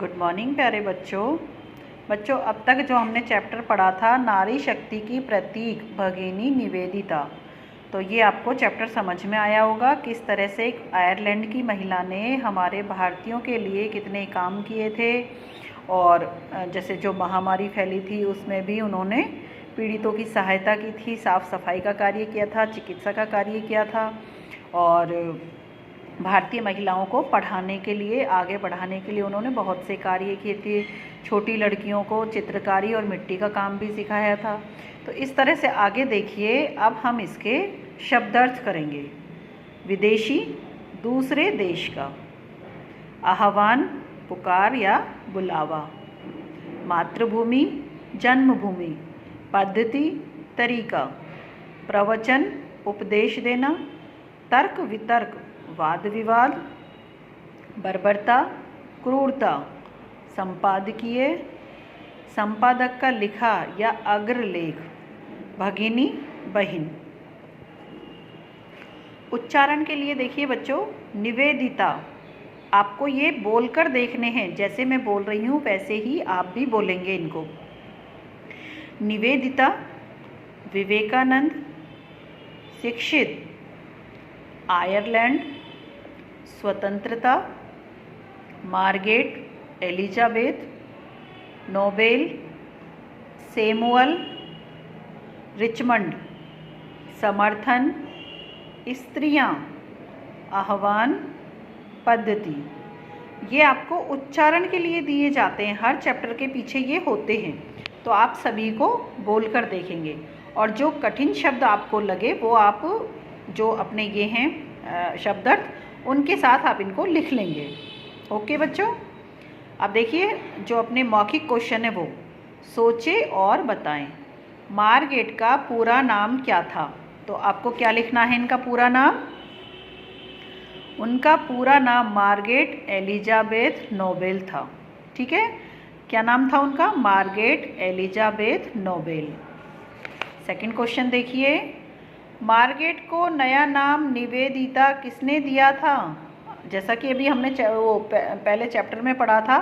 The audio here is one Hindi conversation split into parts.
गुड मॉर्निंग प्यारे बच्चों अब तक जो हमने चैप्टर पढ़ा था नारी शक्ति की प्रतीक भगिनी निवेदिता। तो ये आपको चैप्टर समझ में आया होगा किस तरह से एक आयरलैंड की महिला ने हमारे भारतीयों के लिए कितने काम किए थे। और जैसे जो महामारी फैली थी उसमें भी उन्होंने पीड़ितों की सहायता की थी, साफ़ सफाई का कार्य किया था, चिकित्सा का कार्य किया था और भारतीय महिलाओं को पढ़ाने के लिए, आगे बढ़ाने के लिए उन्होंने बहुत से कार्य किए थे। छोटी लड़कियों को चित्रकारी और मिट्टी का काम भी सिखाया था। तो इस तरह से आगे देखिए, अब हम इसके शब्दार्थ करेंगे। विदेशी, दूसरे देश का। आह्वान, पुकार या बुलावा। मातृभूमि, जन्मभूमि। पद्धति, तरीका। प्रवचन, उपदेश देना। तर्क वितर्क, वाद विवाद। बर्बरता, क्रूरता। संपादकीय, संपादक का लिखा या अग्रलेख। भगिनी, बहिन। उच्चारण के लिए देखिए बच्चों, निवेदिता आपको ये बोलकर देखने हैं, जैसे मैं बोल रही हूँ वैसे ही आप भी बोलेंगे इनको। निवेदिता, विवेकानंद, शिक्षित, आयरलैंड, स्वतंत्रता, Margaret Elizabeth, Nobel, Samuel, Richmond, समर्थन, स्त्रियां, आह्वान, पद्धति। ये आपको उच्चारण के लिए दिए जाते हैं, हर चैप्टर के पीछे ये होते हैं। तो आप सभी को बोलकर देखेंगे और जो कठिन शब्द आपको लगे वो आप जो अपने ये हैं शब्दार्थ उनके साथ आप इनको लिख लेंगे। ओके बच्चों, अब देखिए जो अपने मौखिक क्वेश्चन है वो सोचे और बताएं। मार्गरेट का पूरा नाम क्या था? तो आपको क्या लिखना है इनका पूरा नाम? उनका पूरा नाम मार्गरेट एलिजाबेथ नोबेल था। ठीक है, क्या नाम था उनका? Margaret Elizabeth Nobel. Second question देखिए, मार्गरेट को नया नाम निवेदिता किसने दिया था? जैसा कि अभी हमने वो पहले चैप्टर में पढ़ा था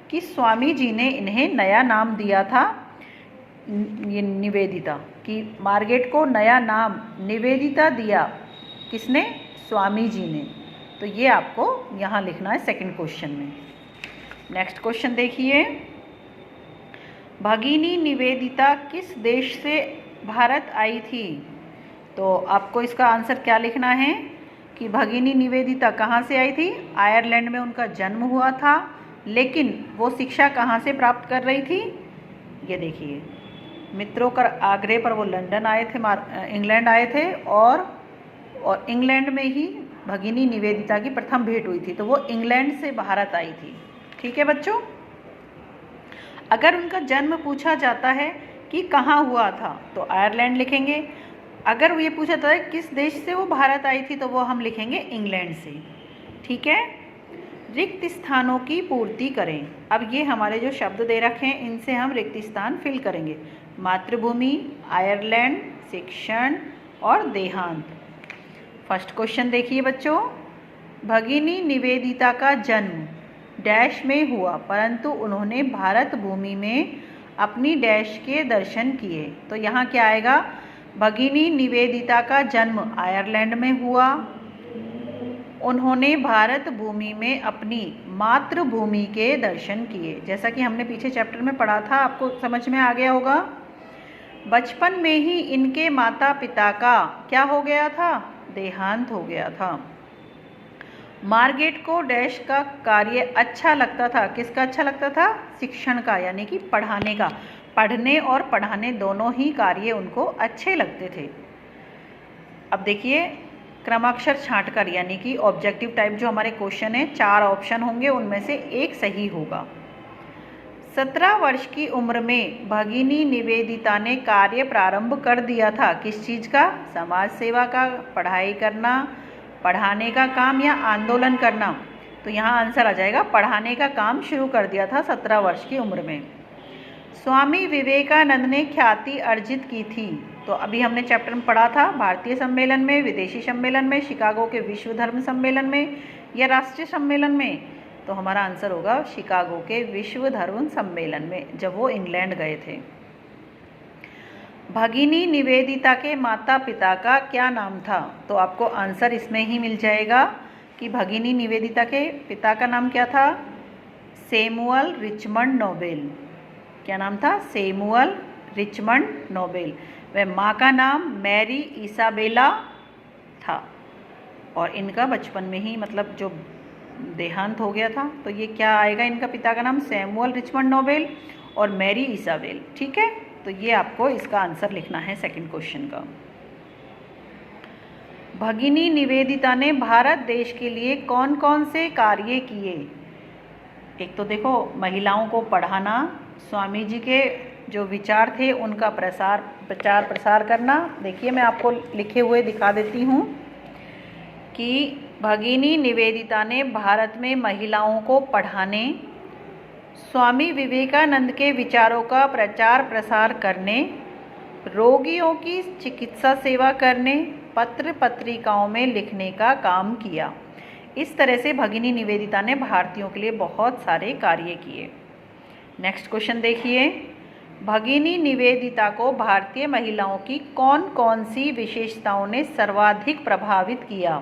कि स्वामी जी ने इन्हें नया नाम दिया था, ये निवेदिता, कि मार्गरेट को नया नाम निवेदिता दिया किसने? स्वामी जी ने। तो ये आपको यहाँ लिखना है सेकंड क्वेश्चन में। नेक्स्ट क्वेश्चन देखिए, भगिनी निवेदिता किस देश से भारत आई थी? तो आपको इसका आंसर क्या लिखना है कि भगिनी निवेदिता कहाँ से आई थी? आयरलैंड में उनका जन्म हुआ था, लेकिन वो शिक्षा कहाँ से प्राप्त कर रही थी? ये देखिए, मित्रों का आग्रह पर वो लंदन आए थे, इंग्लैंड आए थे और इंग्लैंड में ही भगिनी निवेदिता की प्रथम भेंट हुई थी। तो वो इंग्लैंड से भारत आई थी। ठीक है बच्चों, अगर उनका जन्म पूछा जाता है कि कहाँ हुआ था तो आयरलैंड लिखेंगे। अगर ये पूछा जाता है किस देश से वो भारत आई थी तो वो हम लिखेंगे इंग्लैंड से। ठीक है, रिक्त स्थानों की पूर्ति करें। अब ये हमारे जो शब्द दे रखे हैं इनसे हम रिक्त स्थान फिल करेंगे। मातृभूमि, आयरलैंड, शिक्षण और देहांत। फर्स्ट क्वेश्चन देखिए बच्चों, भगिनी निवेदिता का जन्म डैश में हुआ, परंतु उन्होंने भारत भूमि में अपनी डैश के दर्शन किए। तो यहाँ क्या आएगा? भगिनी निवेदिता का जन्म आयरलैंड में हुआ, उन्होंने भारत भूमि में अपनी मातृभूमि के दर्शन किए। जैसा कि हमने पीछे चैप्टर में पढ़ा था, आपको समझ में आ गया होगा। बचपन में ही इनके माता पिता का क्या हो गया था? देहांत हो गया था। मार्गरेट को डैश का कार्य अच्छा लगता था। किसका अच्छा लगता था? शिक्षण का, यानी कि पढ़ाने का। पढ़ने और पढ़ाने दोनों ही कार्य उनको अच्छे लगते थे। अब देखिए, क्रमाक्षर छांटकर, यानी कि ऑब्जेक्टिव टाइप जो हमारे क्वेश्चन है, 4 ऑप्शन होंगे, उनमें से एक सही होगा। 17 वर्ष की उम्र में भगिनी निवेदिता ने कार्य प्रारंभ कर दिया था। किस चीज़ का? समाज सेवा का, पढ़ाई करना, पढ़ाने का काम या आंदोलन करना। तो यहाँ आंसर आ जाएगा, पढ़ाने का काम शुरू कर दिया था 17 वर्ष की उम्र में। स्वामी विवेकानंद ने ख्याति अर्जित की थी। तो अभी हमने चैप्टर में पढ़ा था, भारतीय सम्मेलन में, विदेशी सम्मेलन में, शिकागो के विश्व धर्म सम्मेलन में या राष्ट्रीय सम्मेलन में। तो हमारा आंसर होगा शिकागो के विश्व धर्म सम्मेलन में, जब वो इंग्लैंड गए थे। भगिनी निवेदिता के माता पिता का क्या नाम था? तो आपको आंसर इसमें ही मिल जाएगा कि भगिनी निवेदिता के पिता का नाम क्या था? Samuel Richmond Nobel. क्या नाम था? Samuel Richmond Nobel. वह माँ का नाम मैरी इसाबेला था और इनका बचपन में ही मतलब जो देहांत हो गया था। तो ये क्या आएगा? इनका पिता का नाम सैमुअल रिचमंड नोबेल और मैरी इसाबेल। ठीक है, तो ये आपको इसका आंसर लिखना है सेकंड क्वेश्चन का। भगिनी निवेदिता ने भारत देश के लिए कौन कौन से कार्य किए? एक तो देखो महिलाओं को पढ़ाना, स्वामी जी के जो विचार थे उनका प्रचार प्रसार करना। देखिए मैं आपको लिखे हुए दिखा देती हूँ कि भगिनी निवेदिता ने भारत में महिलाओं को पढ़ाने, स्वामी विवेकानंद के विचारों का प्रचार प्रसार करने, रोगियों की चिकित्सा सेवा करने, पत्र पत्रिकाओं में लिखने का काम किया। इस तरह से भगिनी निवेदिता ने भारतीयों के लिए बहुत सारे कार्य किए। नेक्स्ट क्वेश्चन देखिए, भगिनी निवेदिता को भारतीय महिलाओं की कौन कौन सी विशेषताओं ने सर्वाधिक प्रभावित किया?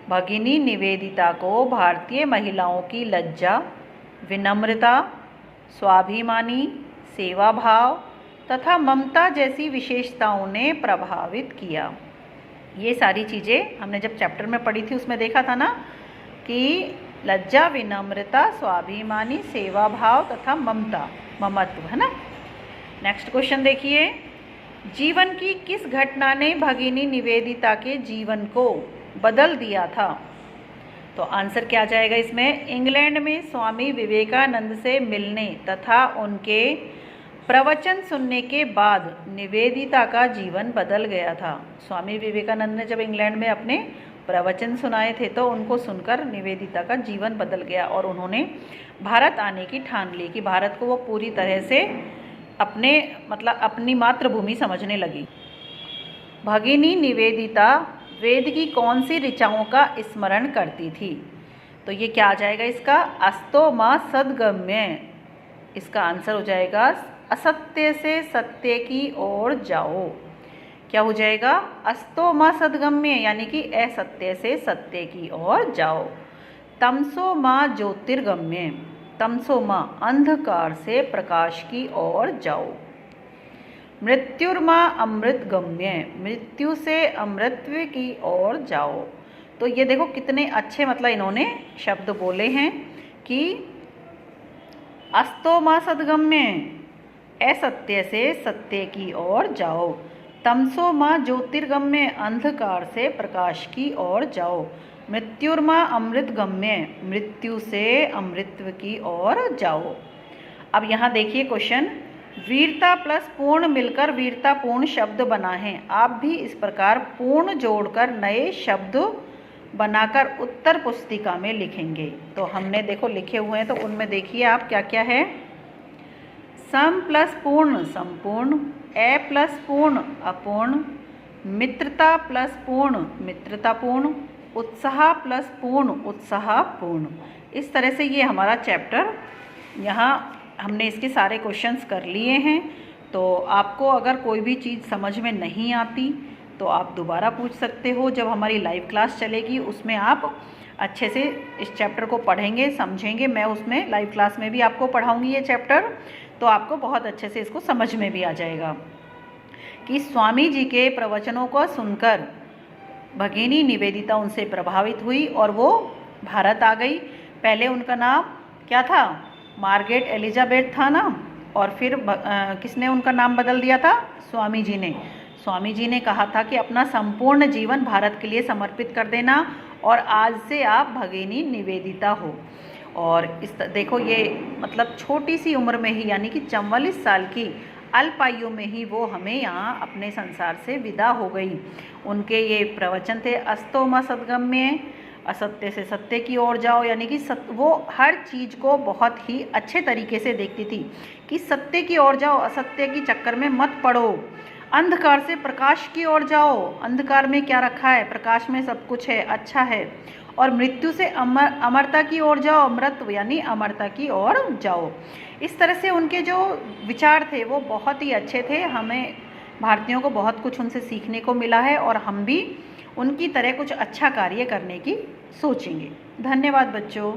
भगिनी निवेदिता को भारतीय महिलाओं की लज्जा, विनम्रता, स्वाभिमानी, सेवा भाव तथा ममता जैसी विशेषताओं ने प्रभावित किया। ये सारी चीज़ें हमने जब चैप्टर में पढ़ी थी उसमें देखा था ना कि लज्जा, विनम्रता, स्वाभिमानी, सेवा भाव तथा ममत्व, है ना। नेक्स्ट क्वेश्चन देखिए, जीवन की किस घटना ने भगिनी निवेदिता के जीवन को बदल दिया था? तो आंसर क्या जाएगा इसमें? इंग्लैंड में स्वामी विवेकानंद से मिलने तथा उनके प्रवचन सुनने के बाद निवेदिता का जीवन बदल गया था। स्वामी विवेकानंद ने जब इंग्लैंड में अपने प्रवचन सुनाए थे तो उनको सुनकर निवेदिता का जीवन बदल गया और उन्होंने भारत आने की ठान ली कि भारत को वो पूरी तरह से अपनी मातृभूमि समझने लगी। भगिनी निवेदिता वेद की कौन सी ऋचाओं का स्मरण करती थी? तो ये क्या आ जाएगा इसका? अस्तो मा सद्गम्य। इसका आंसर हो जाएगा असत्य से सत्य की ओर जाओ। क्या हो जाएगा? अस्तो मा सद्गम्य यानी कि असत्य से सत्य की ओर जाओ। तमसो मा ज्योतिर्गम्य, तमसो मा अंधकार से प्रकाश की ओर जाओ। मृत्युर्मा अमृत गम्य, मृत्यु से अमृतत्व की ओर जाओ। तो ये देखो कितने अच्छे इन्होंने शब्द बोले हैं कि अस्तो मा सद्गम्य, असत्य से सत्य की ओर जाओ। तमसो मा ज्योतिर्गम्य, अंधकार से प्रकाश की ओर जाओ। मृत्युर्मा अमृत गम्य, मृत्यु से अमृतत्व की ओर जाओ। अब यहाँ देखिए क्वेश्चन, वीरता प्लस पूर्ण मिलकर वीरता पूर्ण शब्द बना है। आप भी इस प्रकार पूर्ण जोड़कर नए शब्द बनाकर उत्तर पुस्तिका में लिखेंगे। तो हमने देखो लिखे हुए हैं, तो उनमें देखिए आप क्या क्या है। सम प्लस पूर्ण संपूर्ण, ए प्लस पूर्ण अपूर्ण, मित्रता प्लस पूर्ण मित्रतापूर्ण, उत्साह प्लस पूर्ण उत्साहपूर्ण। इस तरह से ये हमारा चैप्टर यहाँ हमने इसके सारे क्वेश्चंस कर लिए हैं। तो आपको अगर कोई भी चीज़ समझ में नहीं आती तो आप दोबारा पूछ सकते हो। जब हमारी लाइव क्लास चलेगी उसमें आप अच्छे से इस चैप्टर को पढ़ेंगे, समझेंगे। मैं उसमें लाइव क्लास में भी आपको पढ़ाऊँगी ये चैप्टर, तो आपको बहुत अच्छे से इसको समझ में भी आ जाएगा कि स्वामी जी के प्रवचनों को सुनकर भगिनी निवेदिता उनसे प्रभावित हुई और वो भारत आ गई। पहले उनका नाम क्या था? मार्गरेट एलिजाबेथ था ना, और फिर किसने उनका नाम बदल दिया था? स्वामी जी ने। स्वामी जी ने कहा था कि अपना संपूर्ण जीवन भारत के लिए समर्पित कर देना और आज से आप भगिनी निवेदिता हो। और देखो ये छोटी सी उम्र में ही यानी कि 44 साल की अल्पायु में ही वो हमें यहाँ अपने संसार से विदा हो गई। उनके ये प्रवचन थे अस्तो मा सद्गम्य, असत्य से सत्य की ओर जाओ, यानी कि वो हर चीज़ को बहुत ही अच्छे तरीके से देखती थी कि सत्य की ओर जाओ, असत्य की चक्कर में मत पड़ो। अंधकार से प्रकाश की ओर जाओ, अंधकार में क्या रखा है? प्रकाश में सब कुछ है, अच्छा है। और मृत्यु से अमरता की ओर जाओ, अमरत्व यानी अमरता की ओर जाओ। इस तरह से उनके जो विचार थे वो बहुत ही अच्छे थे। हमें भारतीयों को बहुत कुछ उनसे सीखने को मिला है और हम भी उनकी तरह कुछ अच्छा कार्य करने की सोचेंगे। धन्यवाद बच्चों।